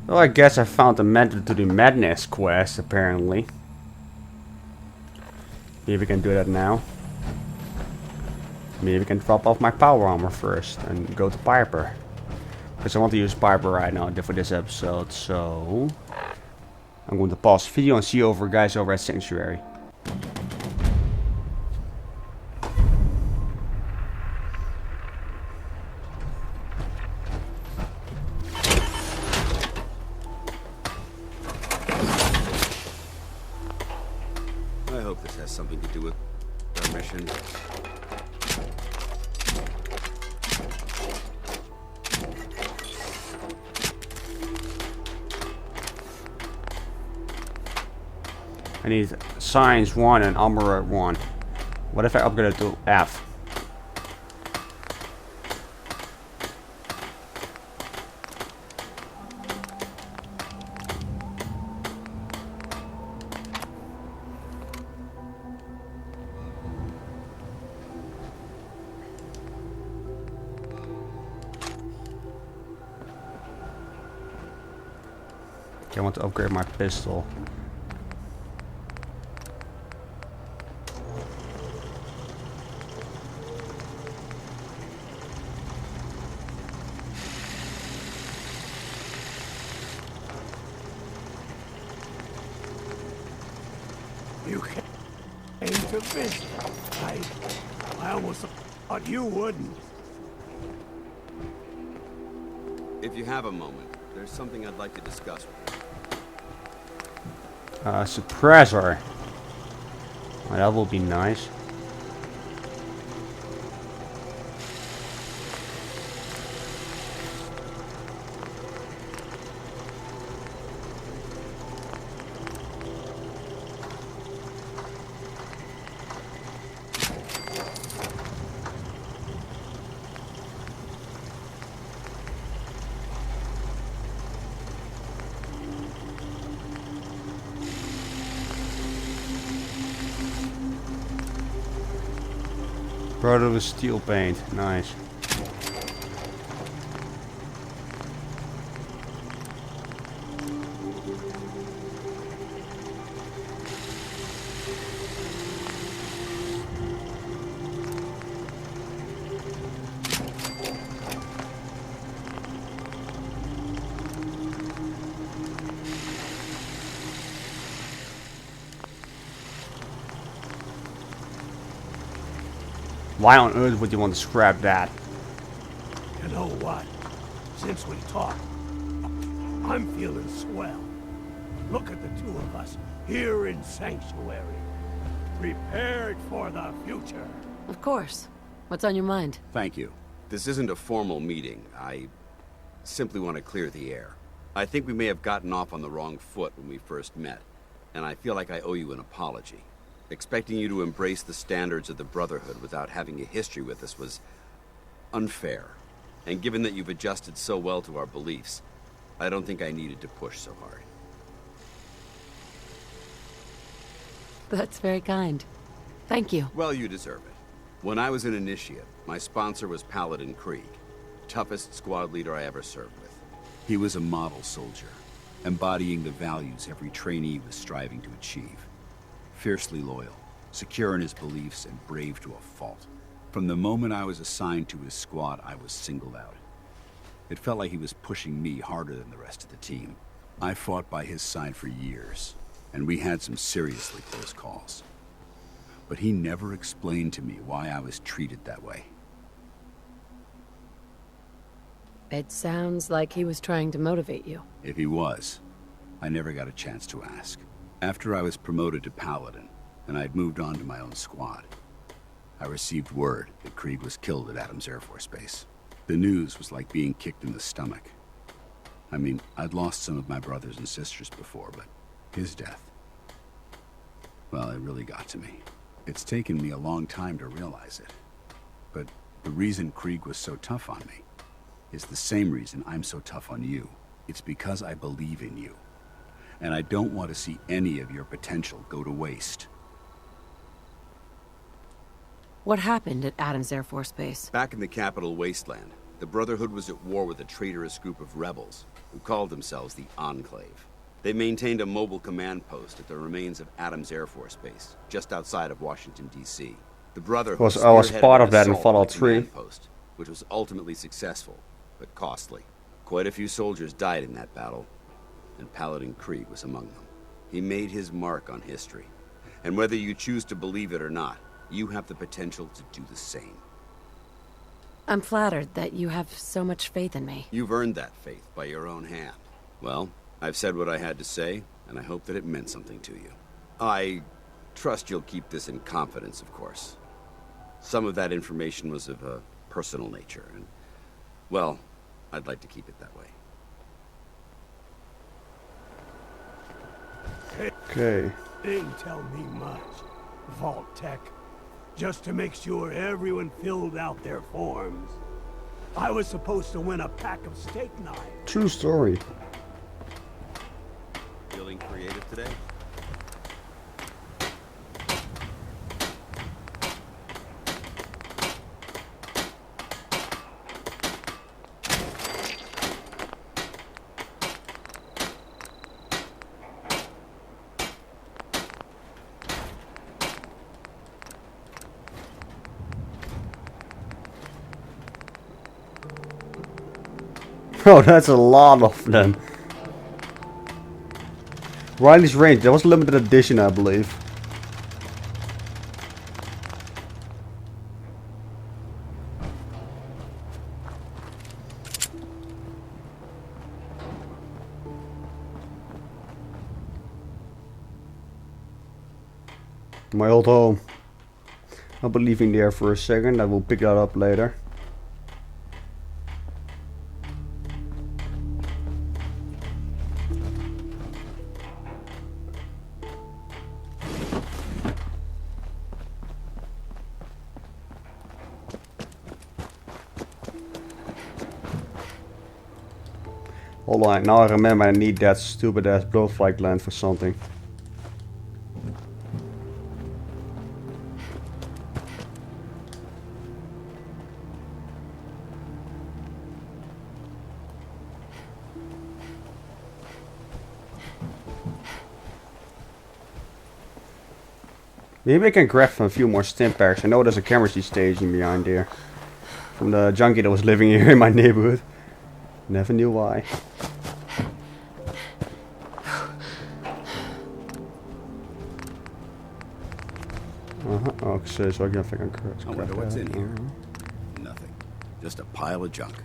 Well, I guess I found the method to the madness quest, apparently. Maybe we can do that now. Maybe we can drop off my power armor first and go to Piper. Because I want to use Piper right now for this episode, so... I'm going to pause the video and see you guys over at Sanctuary. I hope this has something to do with our mission. I need Science 1 and Armor 1. What if I upgrade it to F? Okay, I want to upgrade my pistol. You came to visit. I almost thought you wouldn't. If you have a moment, there's something I'd like to discuss with you. Suppressor. Well, that will be nice. Brother with steel paint, nice. Why on earth would you want to scrap that? You know what? Since we talked, I'm feeling swell. Look at the two of us here in Sanctuary, prepared for the future. Of course. What's on your mind? Thank you. This isn't a formal meeting. I simply want to clear the air. I think we may have gotten off on the wrong foot when we first met, and I feel like I owe you an apology. Expecting you to embrace the standards of the Brotherhood without having a history with us was unfair. And given that you've adjusted so well to our beliefs, I don't think I needed to push so hard. That's very kind. Thank you. Well, you deserve it. When I was an initiate, my sponsor was Paladin Krieg, toughest squad leader I ever served with. He was a model soldier, embodying the values every trainee was striving to achieve. Fiercely loyal, secure in his beliefs, and brave to a fault. From the moment I was assigned to his squad, I was singled out. It felt like he was pushing me harder than the rest of the team. I fought by his side for years, and we had some seriously close calls. But he never explained to me why I was treated that way. It sounds like he was trying to motivate you. If he was, I never got a chance to ask. After I was promoted to Paladin, and I'd moved on to my own squad, I received word that Krieg was killed at Adams Air Force Base. The news was like being kicked in the stomach. I mean, I'd lost some of my brothers and sisters before, but his death, well, it really got to me. It's taken me a long time to realize it. But the reason Krieg was so tough on me is the same reason I'm so tough on you. It's because I believe in you. And I don't want to see any of your potential go to waste. What happened at Adams Air Force Base? Back in the capital wasteland, the Brotherhood was at war with a traitorous group of rebels, who called themselves the Enclave. They maintained a mobile command post at the remains of Adams Air Force Base, just outside of Washington, D.C. The Brotherhood I was spearheaded part an of that in assault on Fallout the 3. command post, which was ultimately successful, but costly. Quite a few soldiers died in that battle, and Paladin Krieg was among them. He made his mark on history, and whether you choose to believe it or not, you have the potential to do the same. I'm flattered that you have so much faith in me. You've earned that faith by your own hand. Well, I've said what I had to say, and I hope that it meant something to you. I trust you'll keep this in confidence, of course. Some of that information was of a personal nature, and, well, I'd like to keep it that way. Okay. Didn't tell me much, Vault Tech. Just to make sure everyone filled out their forms. I was supposed to win a pack of steak knives. True story. Feeling creative today? Oh, that's a lot of them. Riley's Range, that was a limited edition, I believe. My old home. I'll be leaving there for a second, I will pick that up later. Hold on, now I remember I need that stupid ass blowfly gland for something. Maybe I can grab a few more stim packs. I know there's a chemistry station behind there. From the junkie that was living here in my neighborhood. Never knew why. Okay, so I think I can I wonder what's in here. Nothing. Just a pile of junk.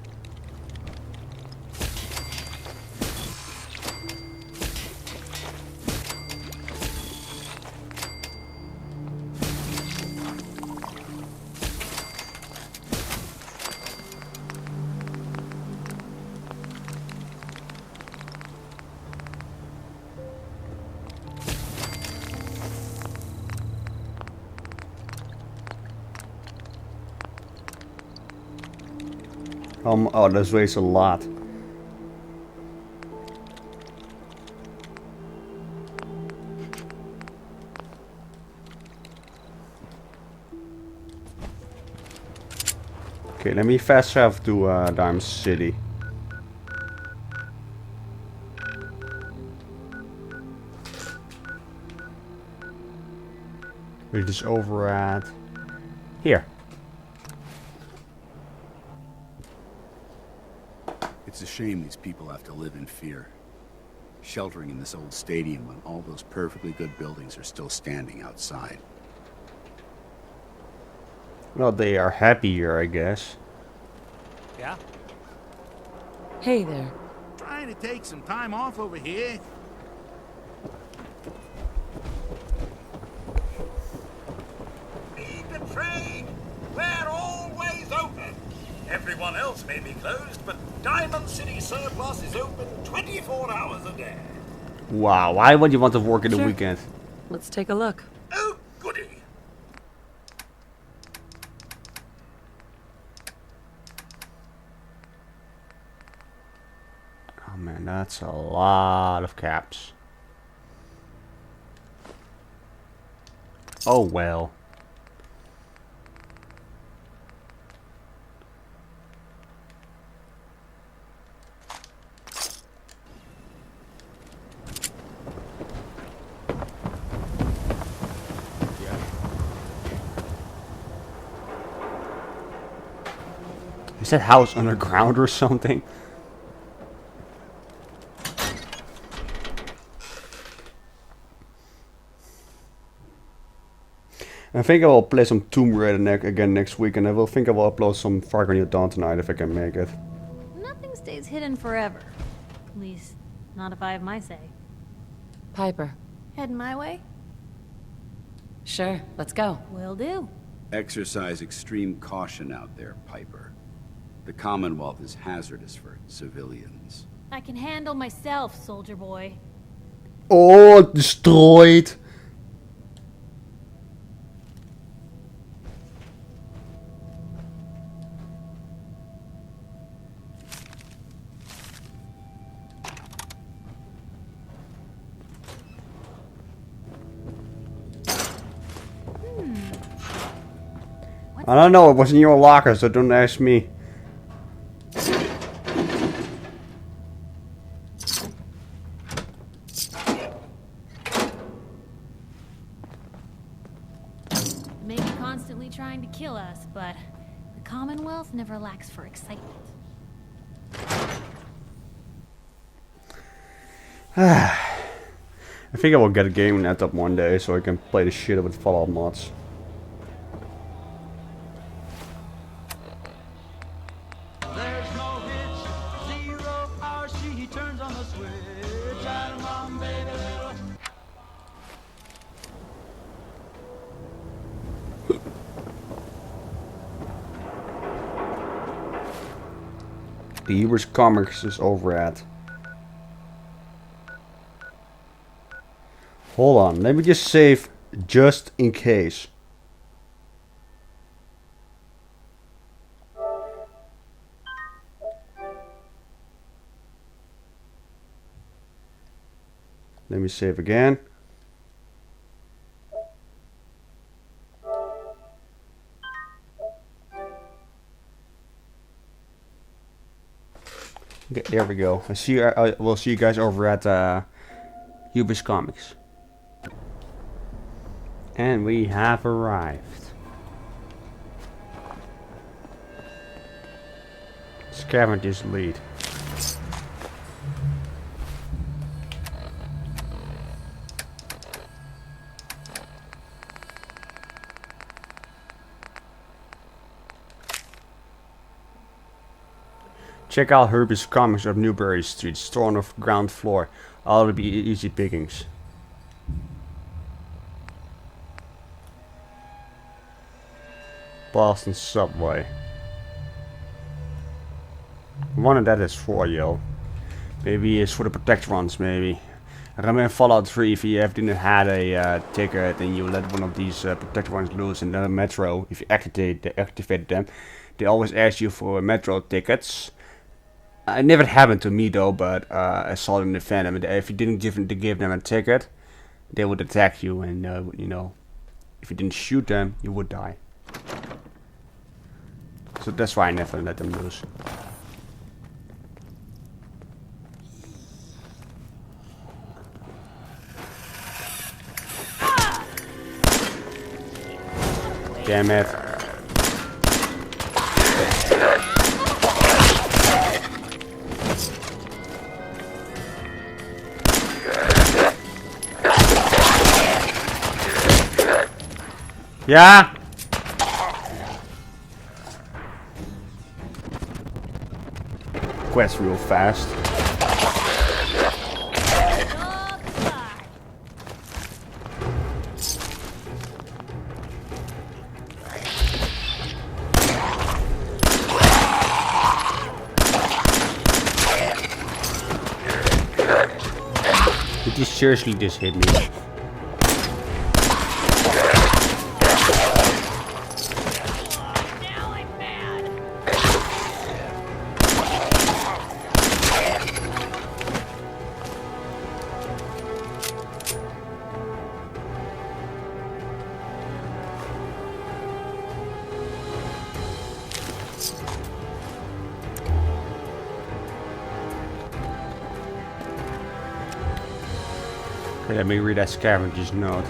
Oh, this weighs a lot. Okay, let me fast travel to Diamond City. We're just over at here. It's a shame these people have to live in fear. Sheltering in this old stadium when all those perfectly good buildings are still standing outside. Well, they are happier, I guess. Yeah? Hey there. Trying to take some time off over here. Feed the trade! We're always open! Everyone else may be closed, but Diamond City Surplus is open 24 hours a day. Wow, why would you want to work in the Sure. weekend? Let's take a look. Oh, goody! Oh man, that's a lot of caps. Oh well. Is that house underground or something? I think I will play some Tomb Raider again next week, and I will upload some Far Cry New Dawn tonight if I can make it. Nothing stays hidden forever. At least, not if I have my say. Piper. Heading my way? Sure, let's go. Will do. Exercise extreme caution out there, Piper. The Commonwealth is hazardous for civilians. I can handle myself, soldier boy. Oh, destroyed! I don't know, it was in your locker, so don't ask me. May be constantly trying to kill us, but the Commonwealth never lacks for excitement. I think I will get a gaming laptop one day so I can play the shit with Fallout mods. There's no hitch, 0 hour, she turns on the switch. I don't want baby little. The Hebrews Comics is over at. Hold on, let me just save just in case. Let me save again. Okay, there we go. We'll see you guys over at Hubris Comics. And we have arrived. Scavenger's lead. Check out Herbie's Comics of Newbury Street, store on the ground floor. All will be easy pickings. Boston Subway. One of that is for you. Maybe it's for the protect runs, maybe. I remember in Fallout 3, if you didn't had a ticket and you let one of these protect runs loose in the metro, if you activate them, they always ask you for metro tickets. It never happened to me though, but I saw it in the Phantom. If you didn't give them a ticket, they would attack you, and you know, if you didn't shoot them, you would die. So that's why I never let them loose. Damn it. Yeah? Quest real fast. Did you seriously just hit me? Okay, let me read that scavenger's note.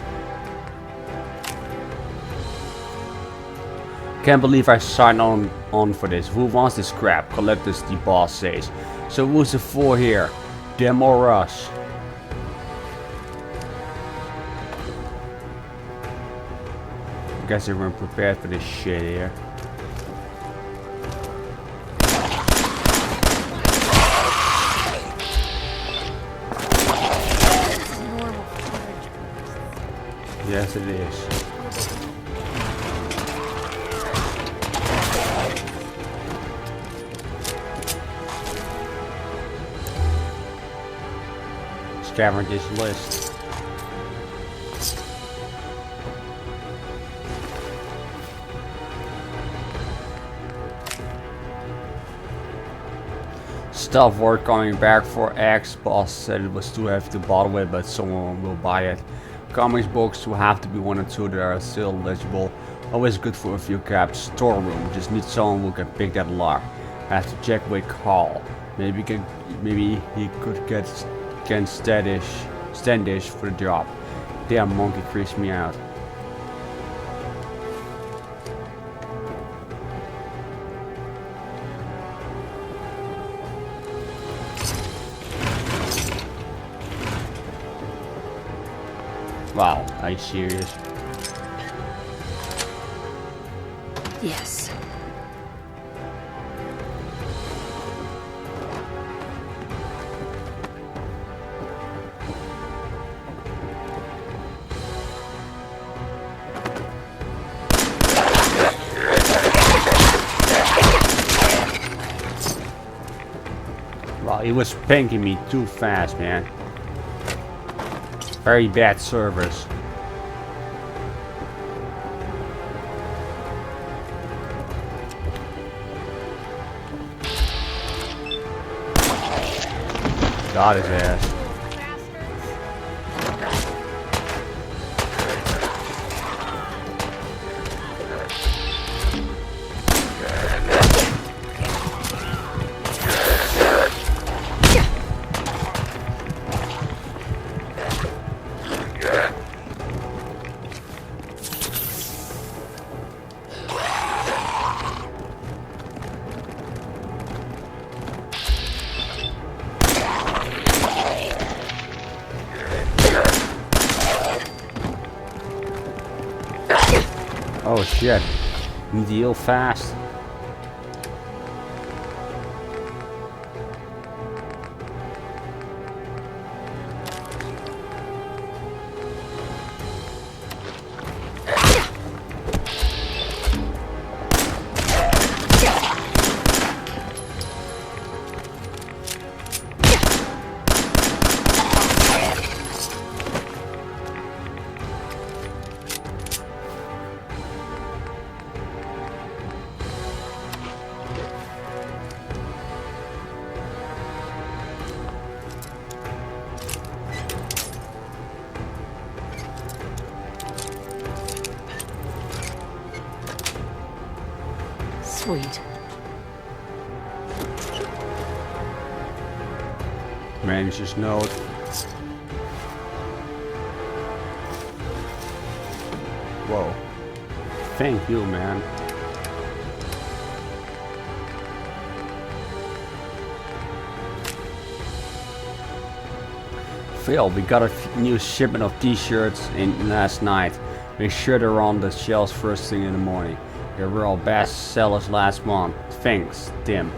Can't believe I signed on for this. Who wants this crap? Collect this, the boss says. So who's the for here? Them or us? Guess they weren't prepared for this shit here. Yes, it is. Scavenge this list. Stuff worth coming back for X. Boss said it was too heavy to bother with, but someone will buy it. Comics books will have to be 1 or 2 that are still legible. Always good for a few caps. Storeroom, just need someone who can pick that lock. I have to check with Carl. Maybe he could get Standish for the job. Damn monkey creeps me out. Wow, are you serious? Yes. Wow, he was spanking me too fast, man. Very bad service. Got his ass. Oh shit. Need to heal fast. Sweet. Manager's note. Whoa. Thank you, man. Phil, we got a new shipment of t-shirts in last night. Make sure they're on the shelves first thing in the morning. They were all best sellers last month. Thanks, Tim.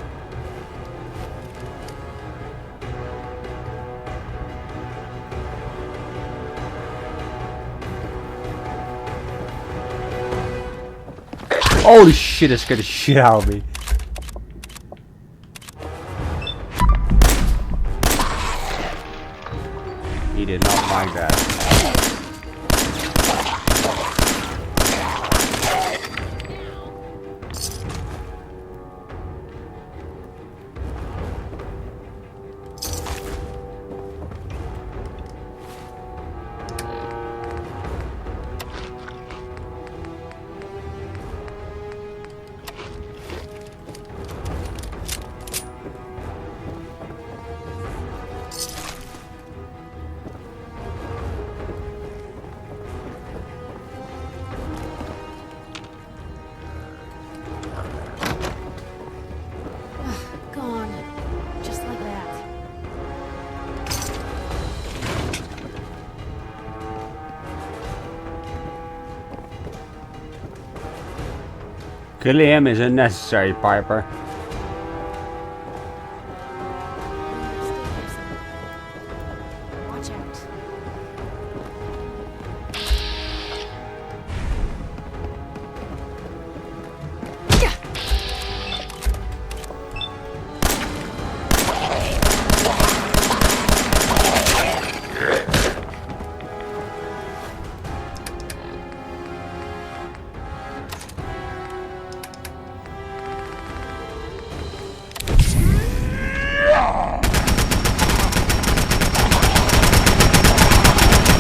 Holy shit, that scared the shit out of me. He did not like that. Killing him is unnecessary, Piper. Watch out.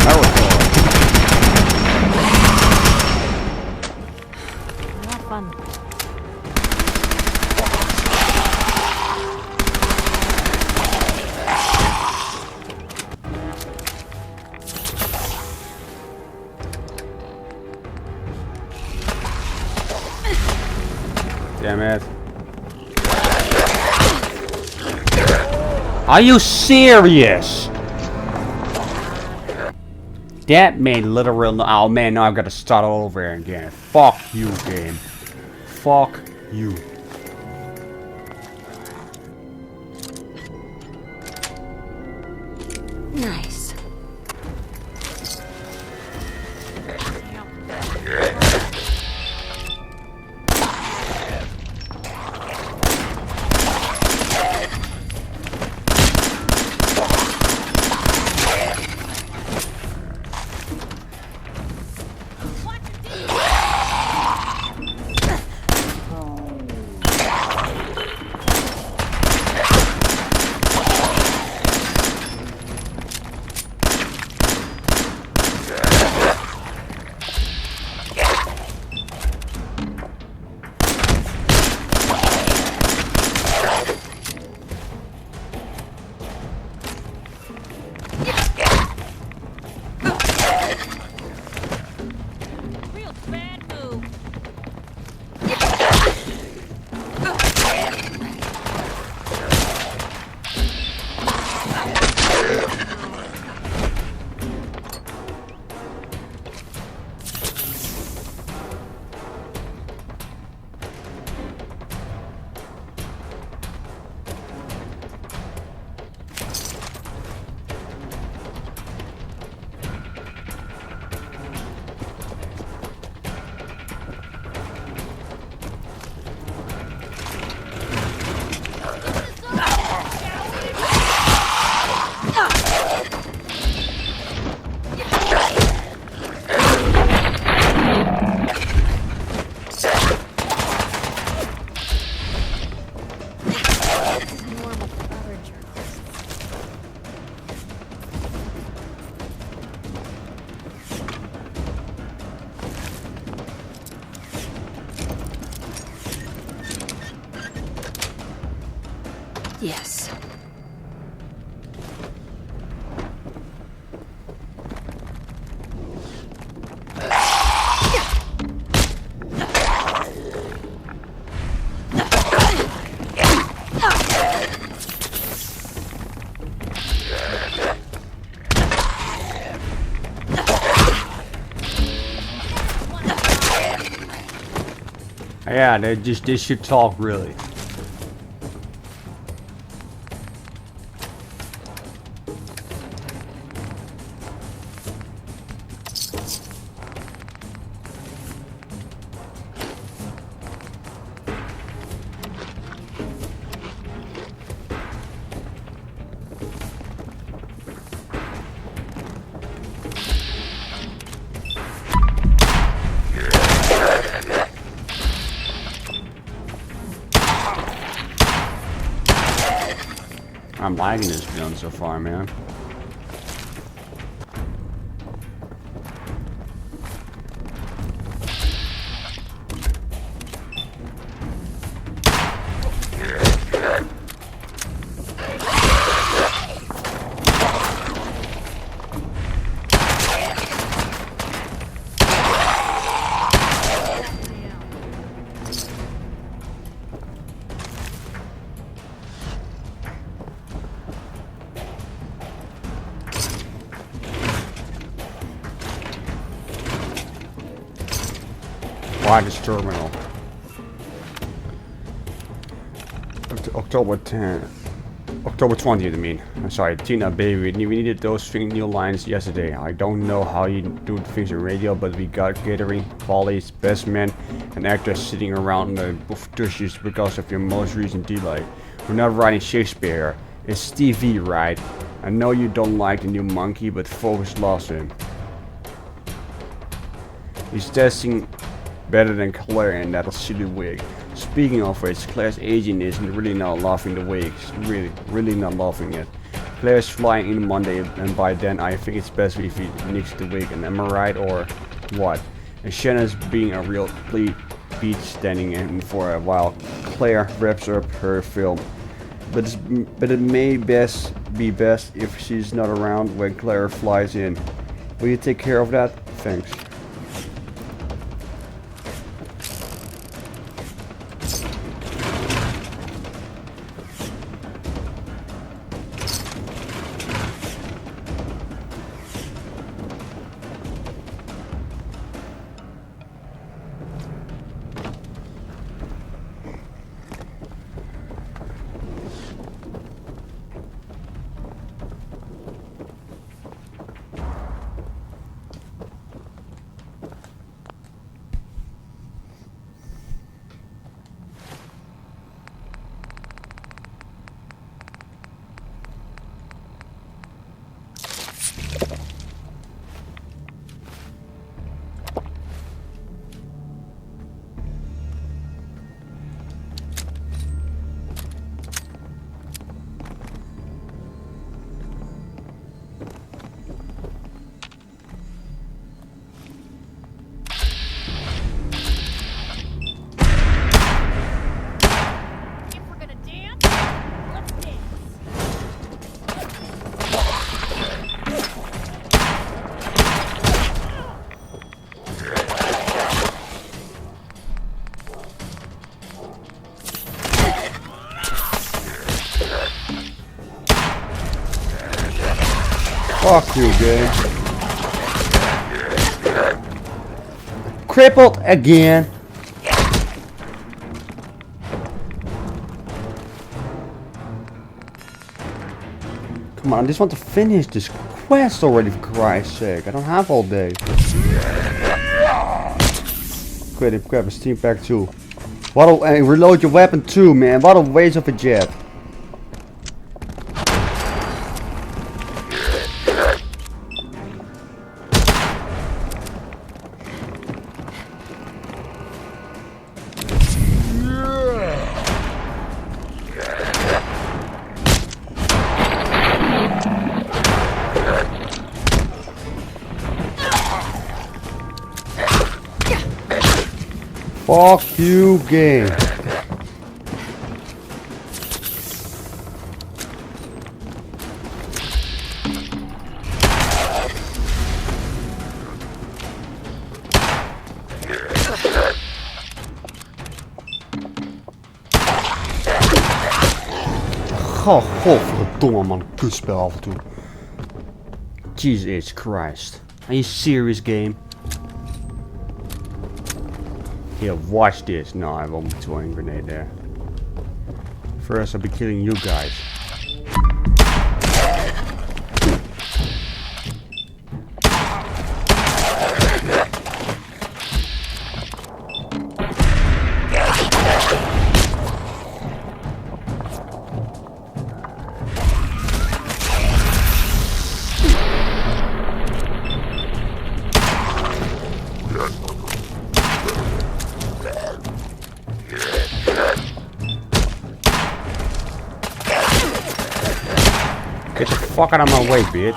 That was Not fun. Damn it. Are you serious? That made literal. Oh man, now I've got to start all over again. Fuck you, game. Fuck you. Nice. Real bad move. Normal fire journalists. Yes. Yeah, they should talk really. I'm liking this gun so far, man. Why this terminal? October 10th. October 20th, I mean. I'm sorry, Tina, baby, we needed those 3 new lines yesterday. I don't know how you do things in radio, but we got catering, volleys, best men, and actors sitting around the tushes because of your most recent delay. We're not writing Shakespeare. It's TV, right? I know you don't like the new monkey, but Focus loves him. He's testing better than Claire in that silly wig. Speaking of which, Claire's agent is really not loving the wigs. Really not loving it. Claire's flying in Monday, and by then I think it's best if he nicks the wig. And am I right or what? And Shannon's being a real beach standing in for a while. Claire wraps up her film. But it may be best if she's not around when Claire flies in. Will you take care of that? Thanks. Fuck you, game. Crippled again. Come on, I just want to finish this quest already, for Christ's sake. I don't have all day. Quit, grab a steam pack too. And reload your weapon too, man. What a waste of a jet. Fuck you, game. Oh, godverdomme man, kutspel af en toe. Jesus Christ. Are you serious, game? Here, watch this. No, I won't be throwing a grenade there. First, I'll be killing you guys. Get the fuck out of my way, bitch.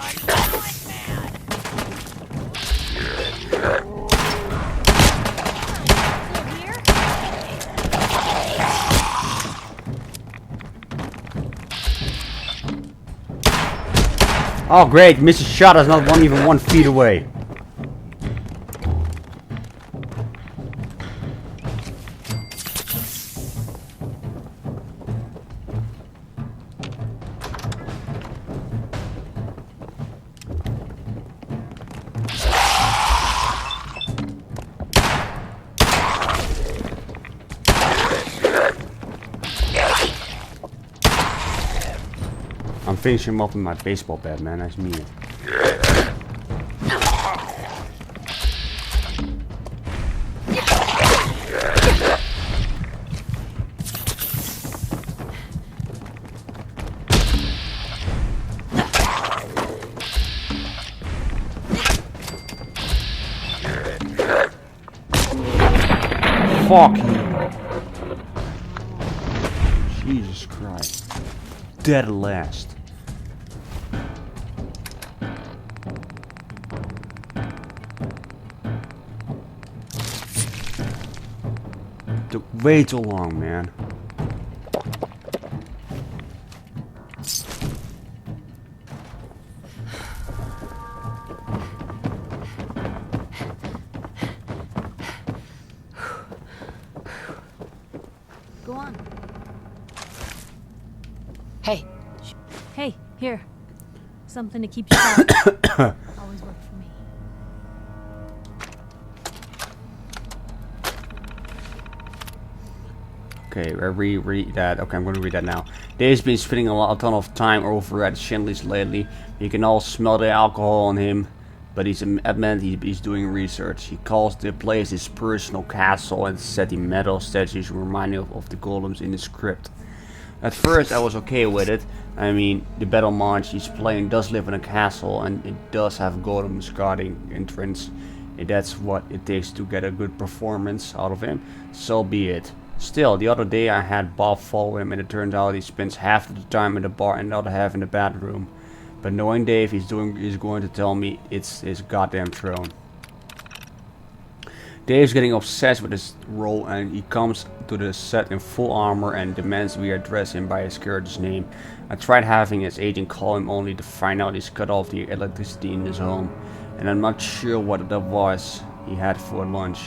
Oh great, Mrs. Shot is not even 1 feet away. finish him up with my baseball bat, man. That's me. Fuck you. Jesus Christ. Dead at last. Took way too long, man. Go on. Hey, Hey, here. Something to keep you sharp. Always worked for me. Okay, I reread that. Okay, I'm going to read that now. Dave's been spending a ton of time over at Shinley's lately. You can all smell the alcohol on him, but he's adamant he's doing research. He calls the place his personal castle and said the metal statues remind him of the golems in the script. At first I was okay with it. I mean, the battle monster he's playing does live in a castle and it does have golems guarding entrance. If that's what it takes to get a good performance out of him, so be it. Still, the other day I had Bob follow him and it turns out he spends half of the time in the bar and the other half in the bathroom. But knowing Dave, he's going to tell me it's his goddamn throne. Dave's getting obsessed with his role and he comes to the set in full armor and demands we address him by his character's name. I tried having his agent call him only to find out he's cut off the electricity in his home. And I'm not sure what that was he had for lunch.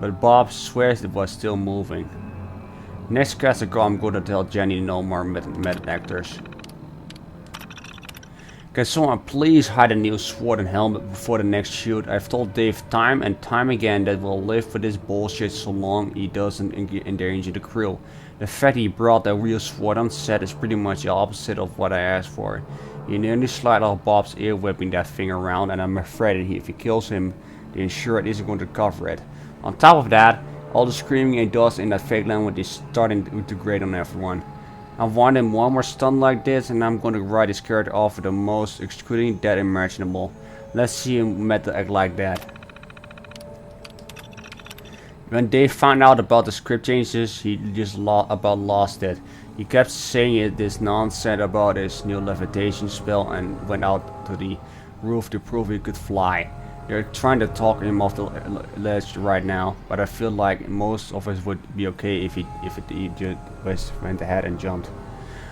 But Bob swears it was still moving. Next cast ago I'm going to tell Jenny no more method actors. Can someone please hide a new sword and helmet before the next shoot? I've told Dave time and time again that we'll live with this bullshit so long he doesn't endanger the crew. The fact he brought a real sword on set is pretty much the opposite of what I asked for. He nearly slid off Bob's ear whipping that thing around and I'm afraid that if he kills him, the insurance isn't going to cover it. On top of that, all the screaming he does in that fake language is starting to grate on everyone. I want him one more stunt like this and I'm going to write his character off with the most excruciating death imaginable. Let's see him method act like that. When Dave found out about the script changes, he just lost it. He kept saying this nonsense about his new levitation spell and went out to the roof to prove he could fly. They're trying to talk him off the ledge right now, but I feel like most of us would be okay if he just went ahead and jumped.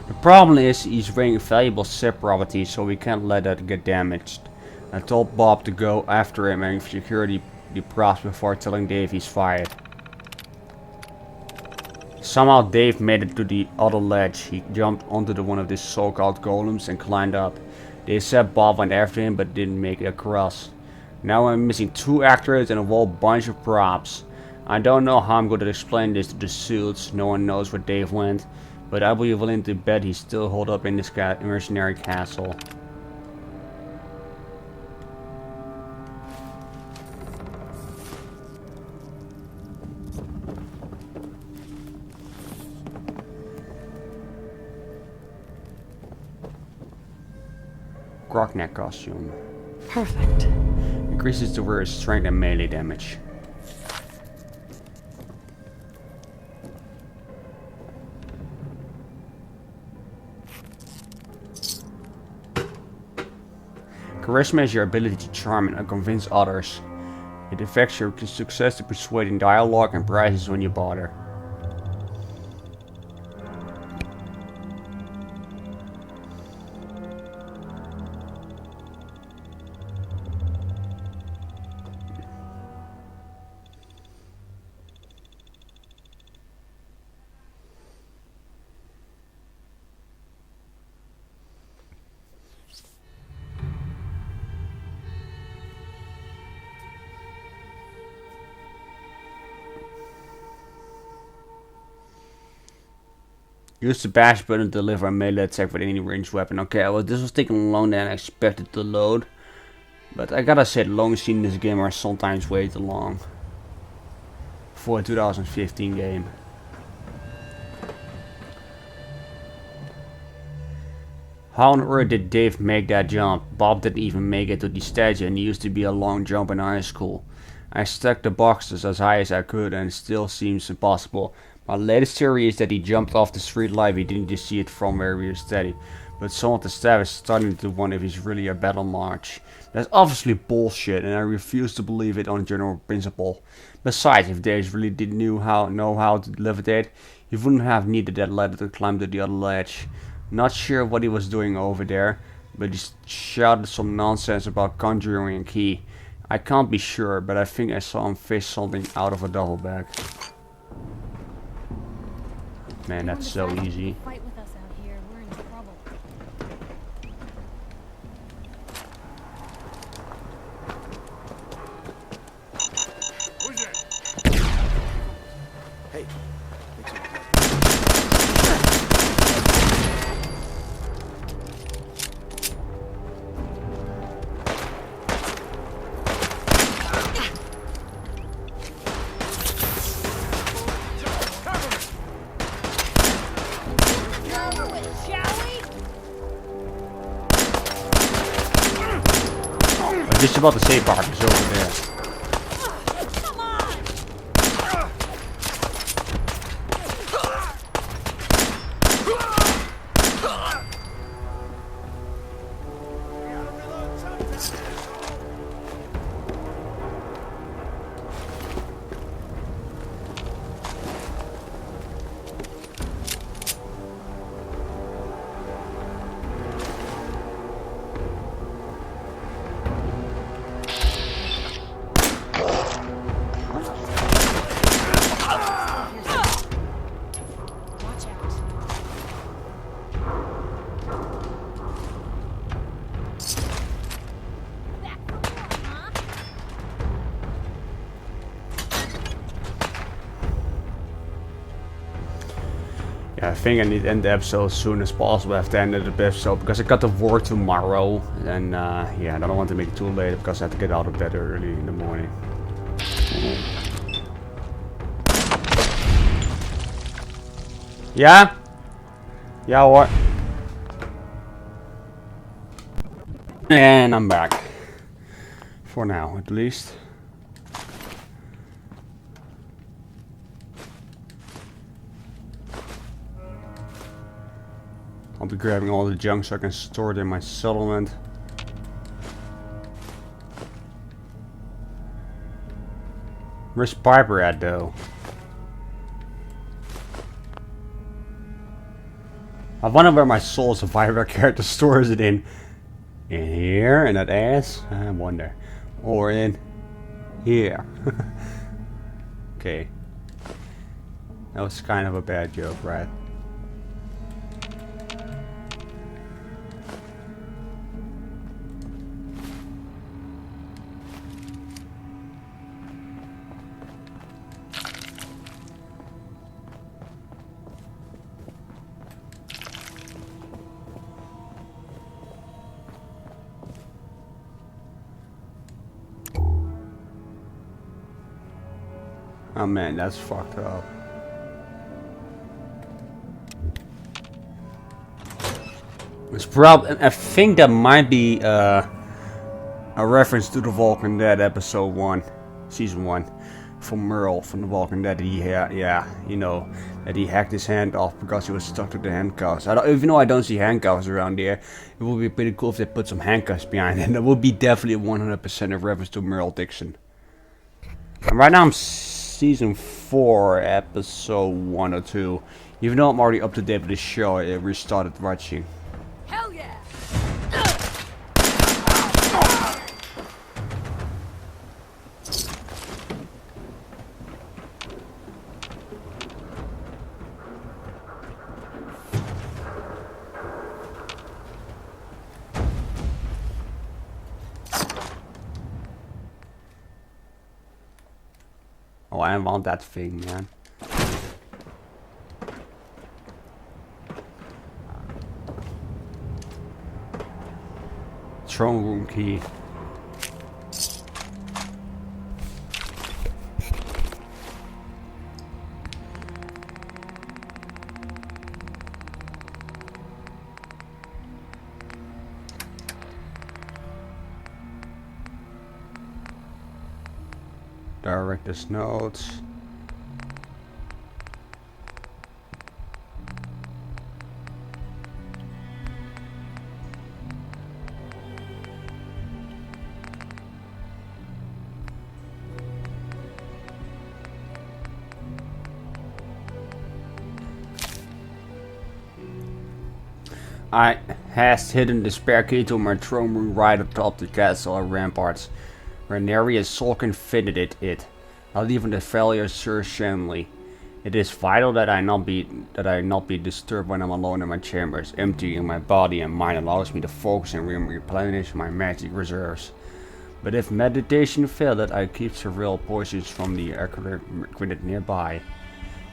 The problem is he's wearing valuable SIP property, so we can't let that get damaged. I told Bob to go after him and secure the props before telling Dave he's fired. Somehow Dave made it to the other ledge. He jumped onto one of these so-called golems and climbed up. They said Bob went after him but didn't make it across. Now I'm missing 2 actors and a whole bunch of props. I don't know how I'm going to explain this to the suits. No one knows where Dave went, but I'll be willing to bet he's still holed up in this mercenary castle. Croc-neck costume. perfect. Increases the wearer's strength and melee damage. Charisma is your ability to charm and convince others. It affects your success to persuade in dialogue and prizes when you bother. Use the bash button to deliver a melee attack with any ranged weapon. Okay, well this was taking longer than I expected to load. But I gotta say, the long scenes in this game are sometimes way too long. For a 2015 game. How on earth did Dave make that jump? Bob didn't even make it to the statue, and he used to be a long jump in high school. I stuck the boxes as high as I could and it still seems impossible. My latest theory is that he jumped off the street live, he didn't just see it from where he was steady. But some of the staff is starting to wonder if he's really a battle march. That's obviously bullshit and I refuse to believe it on general principle. Besides, if Dave really did know how to levitate, he wouldn't have needed that ladder to climb to the other ledge. Not sure what he was doing over there, but he shouted some nonsense about conjuring a key. I can't be sure, but I think I saw him fish something out of a duffel bag. Man, that's so easy. Fight with us out here. We're in trouble. Who's that? Hey. Just about the safe part is over there. Yeah, I think I need to end the episode as soon as possible after the end of the episode because I got to work tomorrow and yeah, I don't want to make it too late because I have to get out of bed early in the morning. Yeah? Yeah, what? And I'm back. For now, at least. I'll be grabbing all the junk so I can store it in my settlement. Where's Piper at though? I wonder where my Soul Survivor character stores it in. In here? In that ass? I wonder. Or in here. Okay. That was kind of a bad joke, right? Oh man, that's fucked up. It's probably, I think that might be a reference to the Walking Dead episode 1, season 1, from Merle from the Walking Dead. He had, yeah, you know, that he hacked his hand off because he was stuck to the handcuffs. Even though I don't see handcuffs around here, it would be pretty cool if they put some handcuffs behind it. That would be definitely 100% a reference to Merle Dixon. And right now I'm season 4, episode 1 or 2. Even though I'm already up to date with the show, I restarted watching. Hell yeah! Oh, I want that thing, man. Throne room key. Director's notes. I has hidden the spare key to my throne room right atop the castle ramparts. Rhaenyra has sulking fitted it, not even the failure Sir Shanley. It is vital that I not be disturbed when I'm alone in my chambers. Emptying my body and mind allows me to focus and replenish my magic reserves. But if meditation failed, I keep several potions from the aqueduct nearby.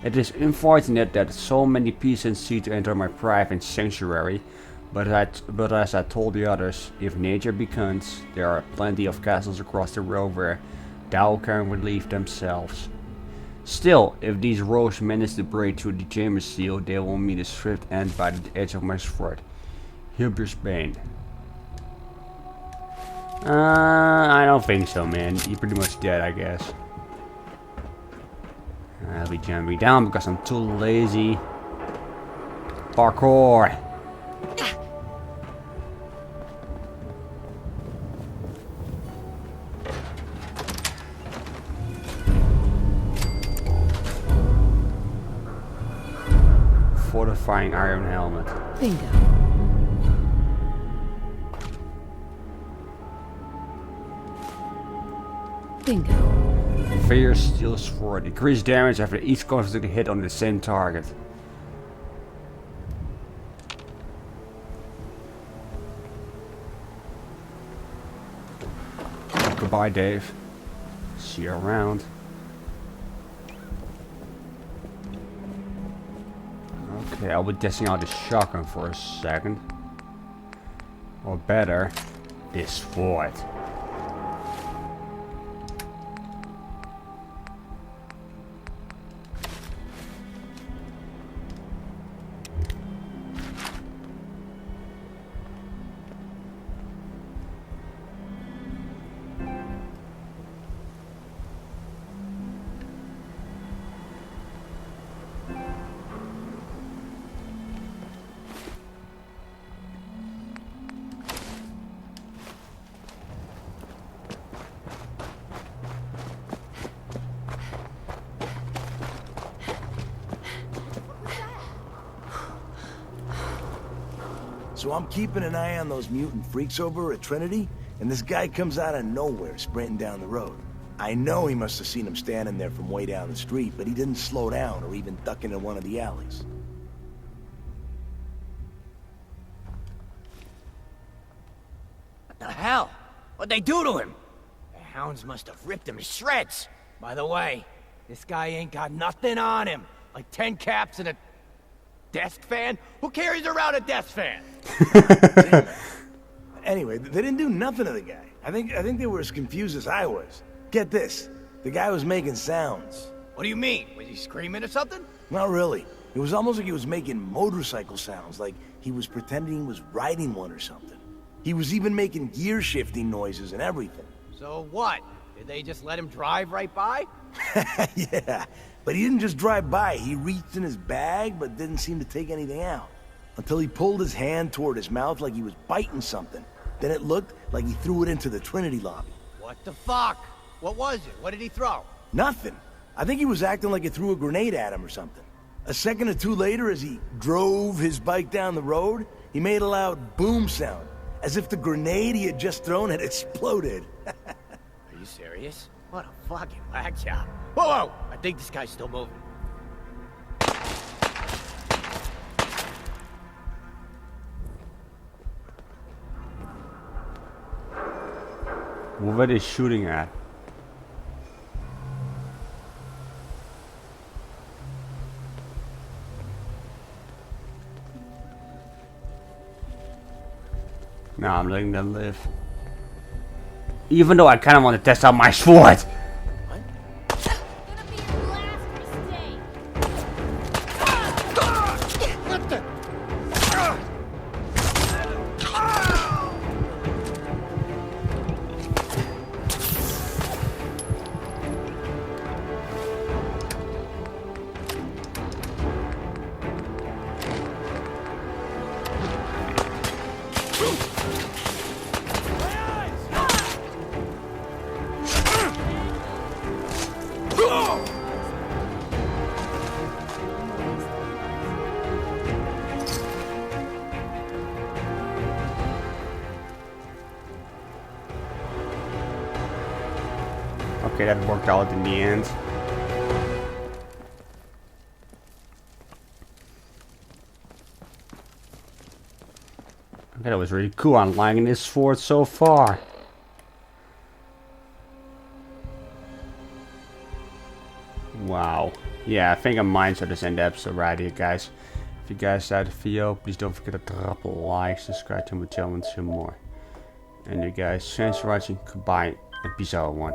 It is unfortunate that so many peasants seek to enter my private sanctuary, but as I told the others, if nature beckons, there are plenty of castles across the road where thou can relieve themselves. Still, if these rogues manage to break through the chamber seal, they will meet a swift end by the edge of my sword. Hilber's Bane. I don't think so, man. You're pretty much dead, I guess. I'll be jumping down because I'm too lazy. Parkour! Fortifying iron helmet. Bingo. Bingo. Fierce steel sword. Increase damage after each constantly hit on the same target. Goodbye, Dave. See you around. Okay, I'll be testing out the shotgun for a second. Or better, this sword. So I'm keeping an eye on those mutant freaks over at Trinity, and this guy comes out of nowhere sprinting down the road. I know he must have seen him standing there from way down the street, but he didn't slow down or even duck into one of the alleys. What the hell? What'd they do to him? The hounds must have ripped him to shreds. By the way, this guy ain't got nothing on him. Like 10 caps and a desk fan? Who carries around a desk fan? Anyway, they didn't do nothing to the guy. I think they were as confused as I was. Get this, the guy was making sounds. What do you mean? Was he screaming or something? Not really. It was almost like he was making motorcycle sounds, like he was pretending he was riding one or something. He was even making gear shifting noises and everything. So what? Did they just let him drive right by? Yeah, but he didn't just drive by. He reached in his bag, but didn't seem to take anything out. Until he pulled his hand toward his mouth like he was biting something. Then it looked like he threw it into the Trinity lobby. What the fuck? What was it? What did he throw? Nothing. I think he was acting like he threw a grenade at him or something. A second or two later, as he drove his bike down the road, he made a loud boom sound, as if the grenade he had just thrown had exploded. Are you serious? What a fucking whack job. Whoa, whoa! I think this guy's still moving. What is shooting at? No, I'm letting them live. Even though I kind of want to test out my sword. Okay, that worked out in the end. Okay, that was really cool. I'm liking this sword so far. Wow. Yeah, I think I might just end the episode right here, guys. If you guys liked the video, please don't forget to drop a like, subscribe to my channel and some more. And you guys, thanks for watching. Goodbye and peace out, everyone.